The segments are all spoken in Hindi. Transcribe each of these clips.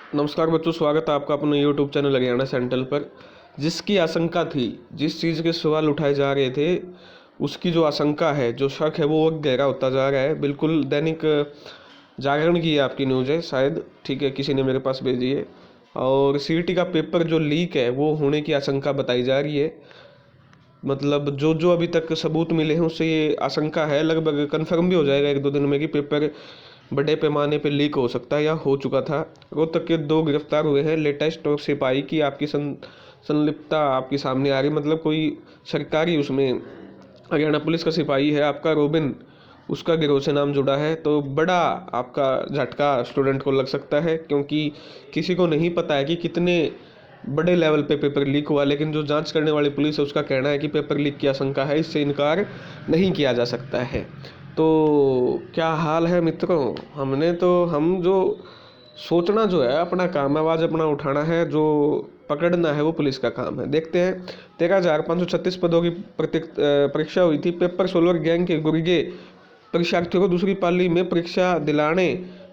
नमस्कार बच्चों, स्वागत है आपका अपने YouTube चैनल हरियाणा सेंट्रल पर। जिसकी आशंका थी, जिस चीज़ के सवाल उठाए जा रहे थे, उसकी जो आशंका है, जो शक है, वो गहरा होता जा रहा है। बिल्कुल दैनिक जागरण की आपकी न्यूज़ है शायद, ठीक है, किसी ने मेरे पास भेजी है। और सीईटी का पेपर जो लीक है वो होने की आशंका बताई जा रही है। मतलब जो जो अभी तक सबूत मिले हैं उससे ये आशंका है, लगभग कंफर्म भी हो जाएगा एक दो दिन में कि पेपर बड़े पैमाने पे लीक हो सकता है या हो चुका था। रोहतक के 2 गिरफ्तार हुए हैं। लेटेस्ट और सिपाही की आपकी संलिप्तता आपकी सामने आ रही, मतलब कोई सरकारी उसमें हरियाणा पुलिस का सिपाही है आपका रोबिन, उसका गिरोह से नाम जुड़ा है। तो बड़ा आपका झटका स्टूडेंट को लग सकता है, क्योंकि किसी को नहीं पता है कि कितने बड़े लेवल पे पेपर लीक हुआ। लेकिन जो जांच करने वाली पुलिस है उसका कहना है कि पेपर लीक की आशंका है, इससे इनकार नहीं किया जा सकता है। तो क्या हाल है मित्रों, हम जो सोचना जो है अपना काम है, आवाज़ अपना उठाना है, जो पकड़ना है वो पुलिस का काम है। देखते हैं 13,536 पदों की परीक्षा हुई थी। पेपर सोल्वर गैंग के गुर्गे परीक्षार्थियों को दूसरी पाली में परीक्षा दिलाने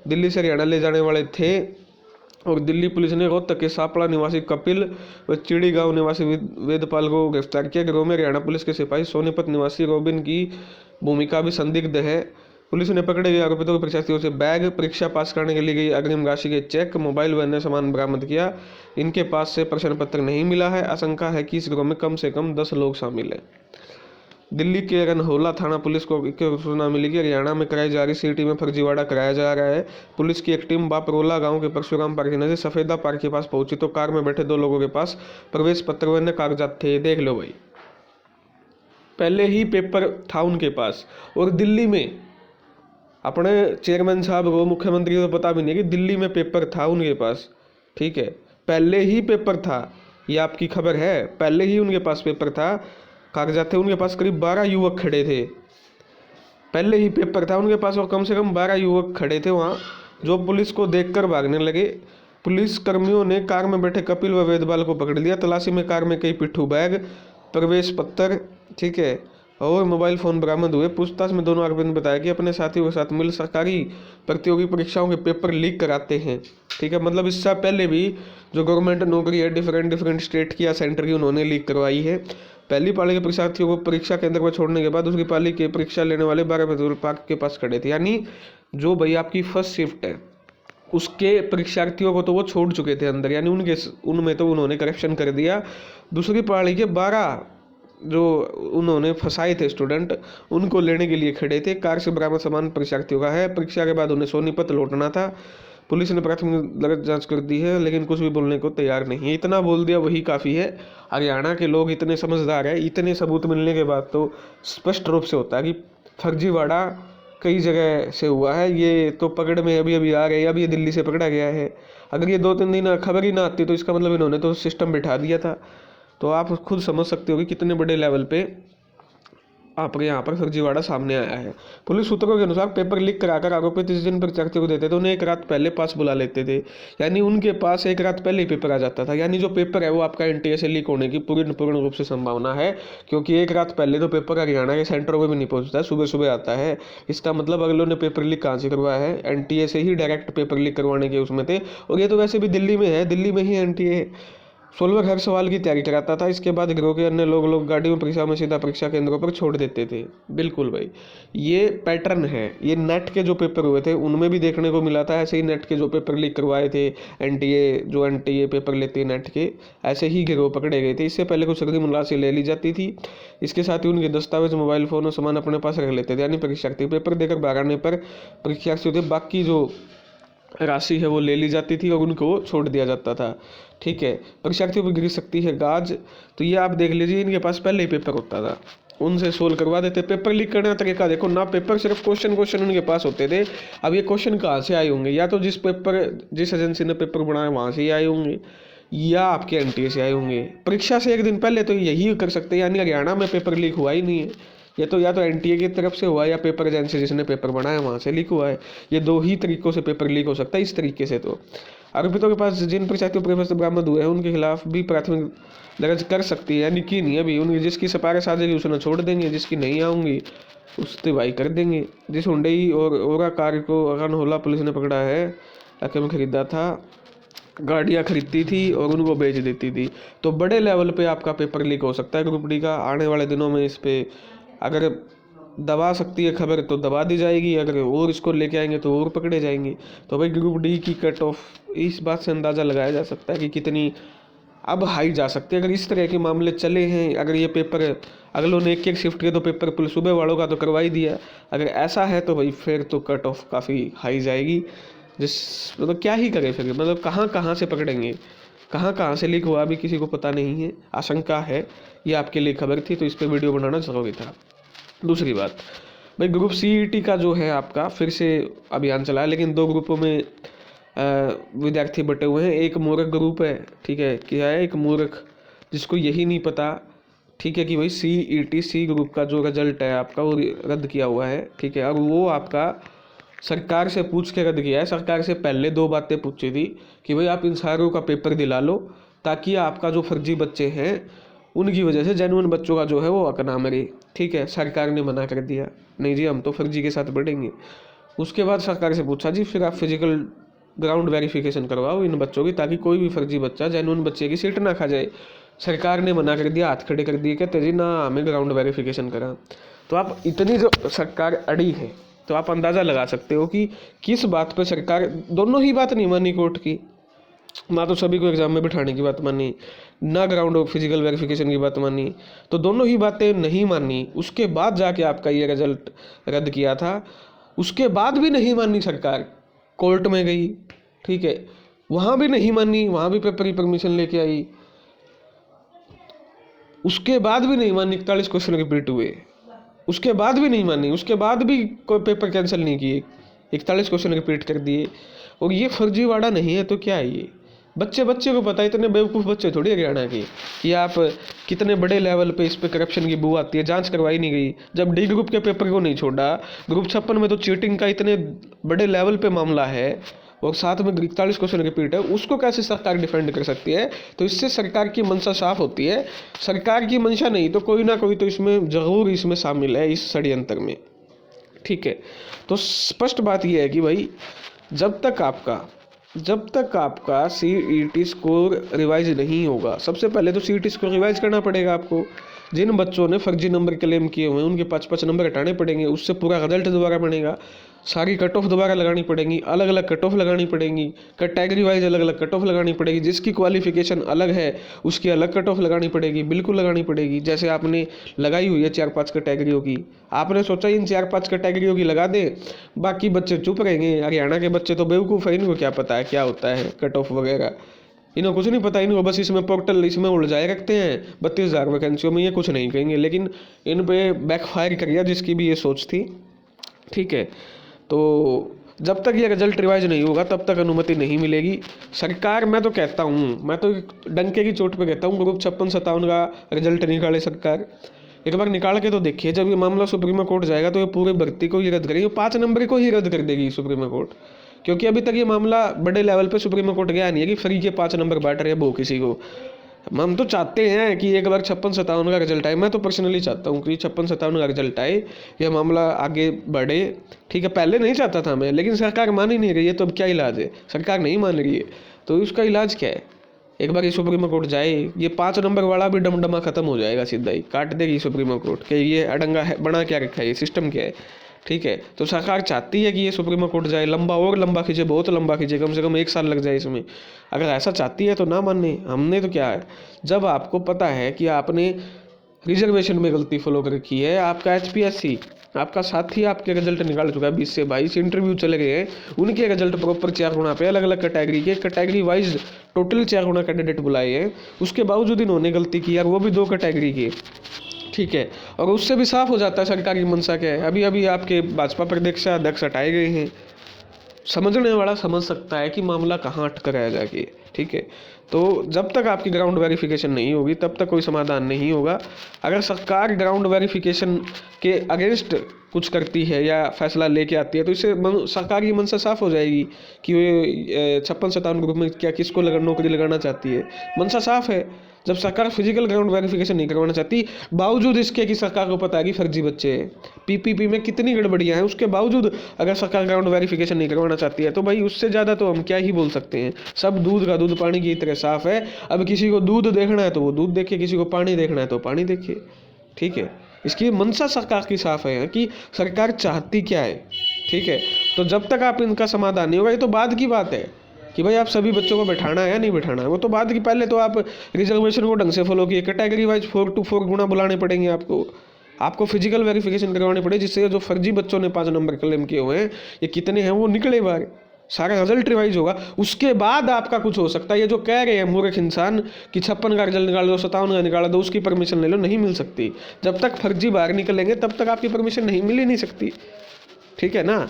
दिल्ली से हरियाणा ले जाने वाले थे। और दिल्ली पुलिस ने रोहतक के सापड़ा निवासी कपिल व चिड़ी गांव निवासी वेदपाल को गिरफ्तार किया। गिरोह में हरियाणा पुलिस के सिपाही सोनीपत निवासी रोबिन की भूमिका भी संदिग्ध है। पुलिस ने पकड़े गए आरोपितों के परीक्षार्थियों से बैग, परीक्षा पास करने के लिए गई अग्रिम राशि के चेक, मोबाइल व अन्य सामान बरामद किया। इनके पास से प्रश्न पत्र नहीं मिला है। आशंका है कि इस गिरोह में कम से कम 10 लोग शामिल हैं। दिल्ली के रनहोला थाना पुलिस को सूचना मिली कि हरियाणा में कराई जा रही सीईटी में फर्जीवाड़ा कराया जा रहा है। पुलिस की एक टीम बापरोला गांव के परशुराम पार्क के नजदीक सफेदा पार्क के पास पहुंची तो कार में बैठे 2 लोगों के पास प्रवेश पत्र व अन्य कागजात थे। देख लो भाई, पहले ही पेपर था उनके पास। और दिल्ली में अपने चेयरमैन साहब को, मुख्यमंत्री को पता भी नहीं कि दिल्ली में पेपर था उनके पास। ठीक है, पहले ही पेपर था, ये आपकी खबर है। पहले ही उनके पास पेपर था, कागजात थे उनके पास। करीब 12 युवक खड़े थे, पहले ही पेपर था उनके पास और कम से कम 12 युवक खड़े थे वहाँ, जो पुलिस को देखकर भागने लगे। पुलिस कर्मियों ने कार में बैठे कपिल व वेदपाल को पकड़ लिया। तलाशी में कार में कई पिट्ठू बैग, प्रवेश पत्र, ठीक है, और मोबाइल फ़ोन बरामद हुए। पूछताछ में दोनों आरोपियों ने बताया कि अपने साथियों के साथ मिल सरकारी प्रतियोगी परीक्षाओं के पेपर लीक कराते हैं। ठीक है, मतलब इससे पहले भी जो गवर्नमेंट नौकरी है डिफरेंट स्टेट की या सेंटर की, उन्होंने लीक करवाई है। पहली पाली के परीक्षार्थियों को परीक्षा केंद्र पर छोड़ने के बाद दूसरी पाली के परीक्षा लेने वाले 12 मजदूर पार्क के पास खड़े थे। यानी जो भाई आपकी फर्स्ट शिफ्ट है उसके परीक्षार्थियों को तो वो छोड़ चुके थे अंदर, यानी उनमें तो उन्होंने करेक्शन कर दिया। दूसरी पाली के 12 जो उन्होंने फंसाए थे स्टूडेंट, उनको लेने के लिए खड़े थे। कार से बरामद सामान परीक्षार्थियों का है। परीक्षा के बाद उन्हें सोनीपत लौटना था। पुलिस ने प्राथमिक जांच कर दी है, लेकिन कुछ भी बोलने को तैयार नहीं है। इतना बोल दिया वही काफ़ी है। हरियाणा के लोग इतने समझदार हैं, इतने सबूत मिलने के बाद तो स्पष्ट रूप से होता है कि फर्जीवाड़ा कई जगह से हुआ है। ये तो पकड़ में अभी अभी आ गए, अब ये दिल्ली से पकड़ा गया है। अगर ये 2-3 दिन खबर ही ना आती तो इसका मतलब इन्होंने तो सिस्टम बिठा दिया था। तो आप खुद समझ सकते हो कि कितने बड़े लेवल पे आपके यहाँ पर फर्जीवाड़ा सामने आया है। पुलिस सूत्रों के अनुसार पेपर लीक कराकर आरोपित जिस दिन परीक्षार्थियों को देते थे उन्हें एक रात पहले पास बुला लेते थे। यानी उनके पास एक रात पहले ही पेपर आ जाता था। यानी जो पेपर है वो आपका एनटीए से लीक होने की पूर्ण रूप से संभावना है, क्योंकि एक रात पहले तो पेपर हरियाणा के सेंटरों में भी नहीं पहुँचता है, सुबह सुबह आता है। इसका मतलब अगलों ने पेपर लीक कहाँ से करवाया है? एनटीए से ही डायरेक्ट पेपर लीक करवाने के उसमें थे। और ये तो वैसे भी दिल्ली में है, दिल्ली में ही एनटीए सोल्वर हर सवाल की तैयारी कराता था। इसके बाद गिरोह के अन्य लोग गाड़ियों में परीक्षा में सीधा परीक्षा केंद्रों पर छोड़ देते थे। बिल्कुल भाई, ये पैटर्न है। ये नेट के जो पेपर हुए थे उनमें भी देखने को मिला था। ऐसे ही नेट के जो पेपर लीक करवाए थे, एनटीए पेपर लेते हैं नेट के, ऐसे ही गिरोह पकड़े गए थे। इससे पहले कुछ अग्रिम राशि ले ली जाती थी। इसके साथ ही उनके दस्तावेज, मोबाइल फ़ोन और सामान अपने पास रख लेते थे। यानी परीक्षार्थी पेपर देकर बाहर आने पर परीक्षार्थी थे, बाकी जो राशि है वो ले ली जाती थी और उनको छोड़ दिया जाता था। ठीक है, परीक्षार्थियों पर गिर सकती है गाज, तो ये आप देख लीजिए, इनके पास पहले ही पेपर होता था, उनसे सोल्व करवा देते। पेपर लीक करने का तरीका देखो ना, पेपर सिर्फ क्वेश्चन उनके पास होते थे। अब ये क्वेश्चन कहाँ से आए होंगे? या तो जिस एजेंसी ने पेपर बनाया वहाँ से ही आए होंगे, या आपके एनटीए से आए होंगे। परीक्षा से एक दिन पहले तो यही कर सकते हैं। यानी हरियाणा में पेपर लीक हुआ ही नहीं है। ये तो या तो एनटीए की तरफ से हुआ या पेपर एजेंसी जिसने पेपर बनाया वहाँ से लीक हुआ है। ये 2 ही तरीकों से पेपर लीक हो सकता है। इस तरीके से तो आरोपितों के पास जिन परीक्षार्थियों पेपर बरामद हुए हैं उनके खिलाफ भी प्राथमिक दर्ज कर सकती है। यानी कि नहीं, अभी उनकी जिसकी सिफारिश आ जाएगी उसने छोड़ देंगे, जिसकी नहीं आऊँगी उससे भाई कर देंगे। जिस हुंडई और ओरा कार को रनहोला पुलिस ने पकड़ा है, में खरीदा था, गाड़ियाँ खरीदती थी और उनको बेच देती थी। तो बड़े लेवल पे आपका पेपर लीक हो सकता है ग्रुप डी का। आने वाले दिनों में इस पे अगर दबा सकती है खबर तो दबा दी जाएगी, अगर और इसको लेके आएंगे तो और पकड़े जाएंगे। तो भाई ग्रुप डी की कट ऑफ इस बात से अंदाज़ा लगाया जा सकता है कि कितनी अब हाई जा सकती है। अगर इस तरह के मामले चले हैं, अगर ये पेपर अगलों ने एक शिफ्ट किया तो पेपर पुल सुबह वालों का तो करवा ही दिया, अगर ऐसा है तो भाई फिर तो कट ऑफ काफ़ी हाई जाएगी। जिस मतलब क्या ही करे फिर, मतलब कहाँ कहाँ से पकड़ेंगे, कहाँ कहाँ से लीक हुआ अभी किसी को पता नहीं है, आशंका है। ये आपके लिए खबर थी तो इस पर वीडियो बनाना ज़रूरी था। दूसरी बात भाई, ग्रुप सीईटी का जो है आपका फिर से अभियान चला है, लेकिन 2 ग्रुपों में विद्यार्थी बटे हुए हैं। एक मूर्ख ग्रुप है, ठीक है, क्या है, एक मूर्ख जिसको यही नहीं पता, ठीक है, कि भाई सीईटी सी ग्रुप का जो रिजल्ट है आपका वो रद्द किया हुआ है, ठीक है, और वो आपका सरकार से पूछ के रद्द किया है। सरकार से पहले 2 बातें पूछी थी कि भाई आप इन सारों का पेपर दिला लो ताकि आपका जो फर्जी बच्चे हैं उनकी वजह से जेन्युइन बच्चों का जो है वो हक ना मरे, ठीक है। सरकार ने मना कर दिया, नहीं जी हम तो फर्जी के साथ बढ़ेंगे। उसके बाद सरकार से पूछा जी फिर आप फिजिकल ग्राउंड वेरिफिकेशन करवाओ इन बच्चों की ताकि कोई भी फर्जी बच्चा जेन्युइन बच्चे की सीट ना खा जाए। सरकार ने मना कर दिया, हाथ खड़े कर दिए, कहते जी ना हमें ग्राउंड वेरिफिकेशन करा। तो आप इतनी जो सरकार अड़ी है तो आप अंदाज़ा लगा सकते हो कि किस बात पर सरकार, दोनों ही बात नहीं मानी कोर्ट की, ना तो सभी को एग्जाम में बिठाने की बात मानी, ना ग्राउंड ऑफ फिजिकल वेरिफिकेशन की बात मानी, तो दोनों ही बातें नहीं मानी। उसके बाद जाके आपका ये रिजल्ट रद्द किया था, उसके बाद भी नहीं मानी सरकार, कोर्ट में गई, ठीक है, वहाँ भी नहीं मानी, वहाँ भी पेपर की परमिशन लेके आई, उसके बाद भी नहीं मानी, 41 क्वेश्चन रिपीट हुए, उसके बाद भी नहीं मानी, उसके बाद भी कोई पेपर कैंसिल नहीं किए, 41 क्वेश्चन रिपीट कर दिए। और ये फर्जीवाड़ा नहीं है तो क्या है ये, बच्चे को पता है, इतने बेवकूफ़ बच्चे थोड़ी हरियाणा के कि आप कितने बड़े लेवल पे इस पे करप्शन की बू आती है, जांच करवाई नहीं गई। जब डी ग्रुप के पेपर को नहीं छोड़ा, ग्रुप 56 में तो चीटिंग का इतने बड़े लेवल पे मामला है और साथ में 41 क्वेश्चन रिपीट है, उसको कैसे सरकार डिफेंड कर सकती है। तो इससे सरकार की मंशा साफ होती है, सरकार की मंशा नहीं तो कोई ना कोई तो इसमें जरूर इसमें शामिल है इस षड्यंत्र में, ठीक है। तो स्पष्ट बात यह है कि भाई जब तक आपका सीईटी स्कोर रिवाइज नहीं होगा, सबसे पहले तो सीईटी स्कोर रिवाइज करना पड़ेगा आपको। जिन बच्चों ने फर्जी नंबर क्लेम किए हुए हैं उनके 5-5 नंबर हटाने पड़ेंगे, उससे पूरा रिजल्ट दोबारा बनेगा, सारी कट ऑफ दोबारा लगानी पड़ेंगी, अलग अलग कट ऑफ लगानी पड़ेंगी, कैटेगरी वाइज अलग अलग कट ऑफ लगानी पड़ेगी, जिसकी क्वालिफिकेशन अलग है उसकी अलग कट ऑफ लगानी पड़ेगी, बिल्कुल लगानी पड़ेगी। जैसे आपने लगाई हुई है 4-5 कैटेगरियों की, आपने सोचा इन 4-5 कैटेगरियों की लगा दें, बाकी बच्चे चुप रहेंगे। हरियाणा के बच्चे तो बेवकूफ़ है, इनको क्या पता है क्या होता है कट ऑफ वगैरह, इन्हें कुछ नहीं पता, इनको बस इसमें पोर्टल इसमें उलझाए रखते हैं 32,000 वैकेंसियों में, ये कुछ नहीं कहेंगे। लेकिन इन पे बैकफायर कर गया जिसकी भी ये सोच थी, ठीक है। तो जब तक ये रिजल्ट रिवाइज नहीं होगा तब तक अनुमति नहीं मिलेगी। सरकार, मैं तो कहता हूँ, मैं तो डंके की चोट पे कहता हूँ, ग्रुप 56-57 का रिजल्ट निकाले सरकार, एक बार निकाल के तो देखिए। जब ये मामला सुप्रीम कोर्ट जाएगा तो ये पूरे भर्ती को ही रद्द करेगी, 5 नंबर को ही रद्द कर देगी सुप्रीम कोर्ट, क्योंकि अभी तक ये मामला बड़े लेवल पे सुप्रीम कोर्ट गया नहीं है कि फ्री के 5 नंबर बांट रहे हैं वो किसी को। हम तो चाहते हैं कि एक बार 56-57 का रिजल्ट आए, मैं तो पर्सनली चाहता हूँ कि 56-57 का रिजल्ट आए, यह मामला आगे बढ़े, ठीक है। पहले नहीं चाहता था मैं, लेकिन सरकार मान ही नहीं रही है, तो अब क्या इलाज है, सरकार नहीं मान रही है तो उसका इलाज क्या है, एक बार ये सुप्रीम कोर्ट जाए, ये 5 नंबर वाला भी डमडमा खत्म हो जाएगा, सीधा ही काट देगी सुप्रीम कोर्ट कि ये अडंगा है, बना क्या रखा है, ये सिस्टम क्या है, ठीक है। तो सरकार चाहती है कि ये सुप्रीम कोर्ट जाए, लंबा और लंबा खींचे, बहुत लंबा खींचे, कम से कम 1 साल लग जाए इसमें। अगर ऐसा चाहती है तो ना माने, हमने तो क्या है, जब आपको पता है कि आपने रिजर्वेशन में गलती फॉलो कर रखी है, आपका HPSC आपका साथी आपके रिजल्ट निकाल चुका है, 20 से 22 इंटरव्यू चले गए हैं, उनके रिजल्ट प्रॉपर 4 गुना पे अलग अलग कैटेगरी के, कैटेगरी वाइज टोटल 4 गुना कैंडिडेट बुलाए हैं, उसके बावजूद इन्होंने गलती की यार, वो भी 2 कैटेगरी के, ठीक है। और उससे भी साफ हो जाता है सरकार की मंशा क्या है। अभी अभी आपके भाजपा प्रदेश अध्यक्ष हटाए गए हैं, समझने वाला समझ सकता है कि मामला कहाँ अटक रहा है जाके, ठीक है। तो जब तक आपकी ग्राउंड वेरिफिकेशन नहीं होगी तब तक कोई समाधान नहीं होगा। अगर सरकार ग्राउंड वेरिफिकेशन के अगेंस्ट कुछ करती है या फैसला लेके आती है तो इससे सरकार की मंशा साफ हो जाएगी कि वे 56-57 ग्रुप में क्या किसको नौकरी लगाना चाहती है, मंशा साफ है। जब सरकार फिजिकल ग्राउंड वेरिफिकेशन नहीं करवाना चाहती, बावजूद इसके कि सरकार को पता है कि फर्जी बच्चे हैं, PPP में कितनी गड़बड़ियां हैं, उसके बावजूद अगर सरकार ग्राउंड वेरिफिकेशन नहीं करवाना चाहती है तो भाई उससे ज़्यादा तो हम क्या ही बोल सकते हैं। सब दूध का दूध पानी की तरह साफ है। अब किसी को दूध देखना है तो वो दूध देखे, किसी को पानी देखना है तो पानी देखे, ठीक है। इसकी मंशा सरकार की साफ है कि सरकार चाहती क्या है, ठीक है। तो जब तक आप इनका समाधान नहीं होगा, ये तो बाद की बात है कि भाई आप सभी बच्चों को बैठाना है या नहीं बैठाना है, वो तो बाद की। पहले तो आप रिजर्वेशन को ढंग से फॉलो किए, कैटेगरी वाइज 4 to 4 गुना बुलाने पड़ेंगे आपको फिजिकल वेरिफिकेशन करवानी पड़ेगी, जिससे जो फर्जी बच्चों ने 5 नंबर क्लेम किए हुए हैं ये कितने हैं वो निकले बाहर, सारा रिजल्ट रिवाइज होगा, उसके बाद आपका कुछ हो सकता है। ये जो कह रहे हैं मूर्ख इंसान कि 56 का रिजल्ट निकाल दो, 57 का निकाल दो, उसकी परमिशन ले लो, नहीं मिल सकती। जब तक फर्जी बाहर निकलेंगे तब तक आपकी परमिशन नहीं मिल ही नहीं सकती, ठीक है ना।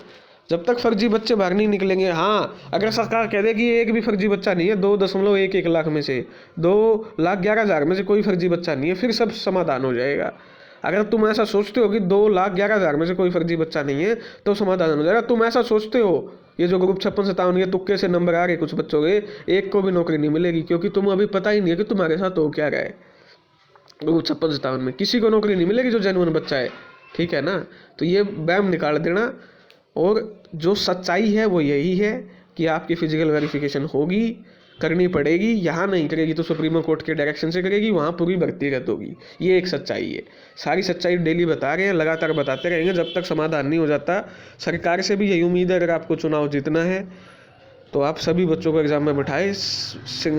जब तक फर्जी बच्चे बाहर नहीं निकलेंगे। हाँ, अगर सरकार कह दे कि एक भी फर्जी बच्चा नहीं है, 2.11 लाख में से 2,11,000 में से कोई फर्जी बच्चा नहीं है, फिर सब समाधान हो जाएगा। अगर तुम ऐसा सोचते हो कि 2,11,000 में से कोई फर्जी बच्चा नहीं है तो समाधान हो जाएगा, तुम ऐसा सोचते हो, ये जो ग्रुप 56-57 के तुक्के से नंबर आ रहे कुछ बच्चों के, एक को भी नौकरी नहीं मिलेगी, क्योंकि तुम अभी पता ही नहीं है कि तुम्हारे साथ हो क्या रहा है। ग्रुप 56-57 में किसी को नौकरी नहीं मिलेगी जो जेन्युइन बच्चा है, ठीक है ना। तो ये बैम निकाल देना, और जो सच्चाई है वो यही है कि आपकी फिजिकल वेरिफिकेशन होगी, करनी पड़ेगी। यहाँ नहीं करेगी तो सुप्रीम कोर्ट के डायरेक्शन से करेगी, वहाँ पूरी भर्ती रद्द होगी। ये एक सच्चाई है, सारी सच्चाई डेली बता रहे हैं, लगातार बताते रहेंगे जब तक समाधान नहीं हो जाता। सरकार से भी यही उम्मीद है, अगर आपको चुनाव जीतना है तो आप सभी बच्चों को एग्जाम में बैठाए,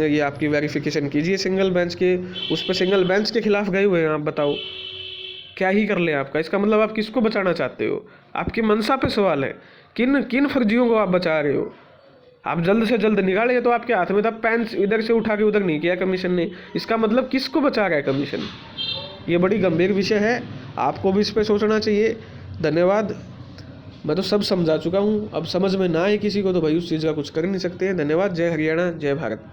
ये आपकी वेरिफिकेशन कीजिए सिंगल बेंच के। उस पर सिंगल बेंच के खिलाफ गए हुए हैं आप, बताओ क्या ही कर ले आपका। इसका मतलब आप किसको बचाना चाहते हो, आपकी मंशा पे सवाल है, किन किन फर्जियों को आप बचा रहे हो। आप जल्द से जल्द निकाले, तो आपके हाथ में था, पेन इधर से उठा के उधर नहीं किया कमीशन ने, इसका मतलब किसको बचा रहा है कमीशन। ये बड़ी गंभीर विषय है, आपको भी इस पर सोचना चाहिए। धन्यवाद। मैं तो सब समझा चुका हूँ, अब समझ में ना आए किसी को तो भाई उस चीज़ का कुछ कर नहीं सकते हैं। धन्यवाद। जय हरियाणा, जय भारत।